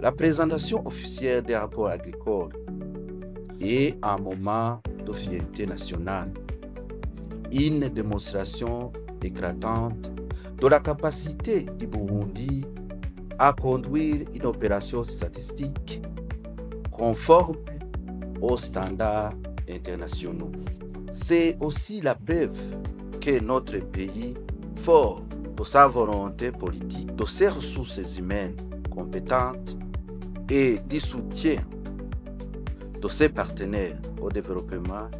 La présentation officielle des rapports agricoles est un moment de fierté nationale, une démonstration éclatante de la capacité du Burundi à conduire une opération statistique conforme aux standards internationaux. C'est aussi la preuve que notre pays, fort de sa volonté politique, de ses ressources humaines compétentes et du soutien de ses partenaires au développement,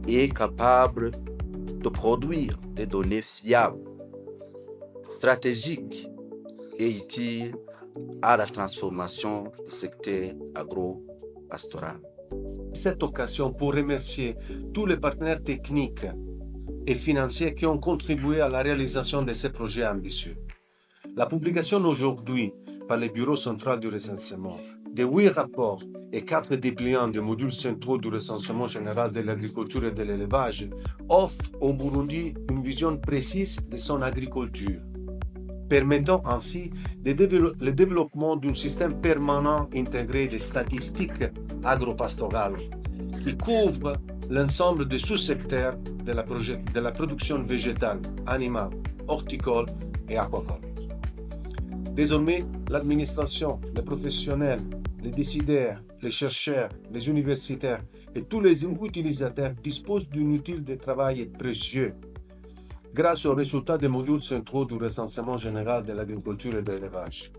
est capable de produire des données fiables, stratégiques et utiles à la transformation du secteur agro-pastoral. Cette occasion pour remercier tous les partenaires techniques et financiers qui ont contribué à la réalisation de ces projets ambitieux. La publication aujourd'hui par le Bureau central du recensement de 8 rapports et 4 dépliants de modules centraux du recensement général de l'agriculture et de l'élevage offre au Burundi une vision précise de son agriculture, permettant ainsi le développement d'un système permanent intégré de statistiques agropastorales qui couvre l'ensemble des sous-secteurs de la production végétale, animale, horticole et aquacole. Désormais, l'administration, les professionnels, les décideurs, les chercheurs, les universitaires et tous les utilisateurs disposent d'un outil de travail précieux grâce aux résultats des modules centraux du recensement général de l'agriculture et de l'élevage.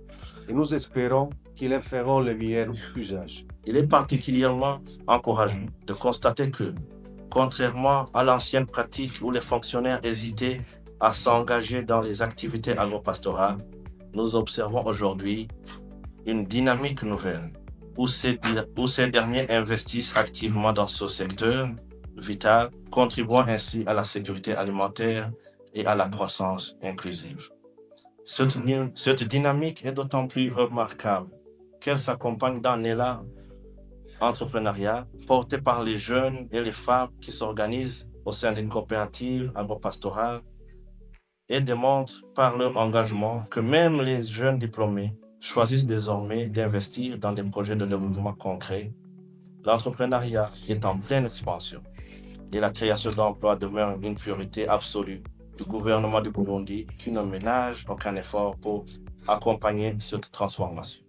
Et nous espérons qu'ils en feront le meilleur usage. Il est particulièrement encourageant de constater que, contrairement à l'ancienne pratique où les fonctionnaires hésitaient à s'engager dans les activités agropastorales, nous observons aujourd'hui une dynamique nouvelle où ces derniers investissent activement dans ce secteur vital, contribuant ainsi à la sécurité alimentaire et à la croissance inclusive. Cette dynamique est d'autant plus remarquable qu'elle s'accompagne d'un élan entrepreneurial porté par les jeunes et les femmes qui s'organisent au sein d'une coopérative agropastorale et démontrent par leur engagement que même les jeunes diplômés choisissent désormais d'investir dans des projets de développement concrets. L'entrepreneuriat est en pleine expansion et la création d'emplois demeure une priorité absolue du gouvernement du Burundi qui ne ménage aucun effort pour accompagner cette transformation.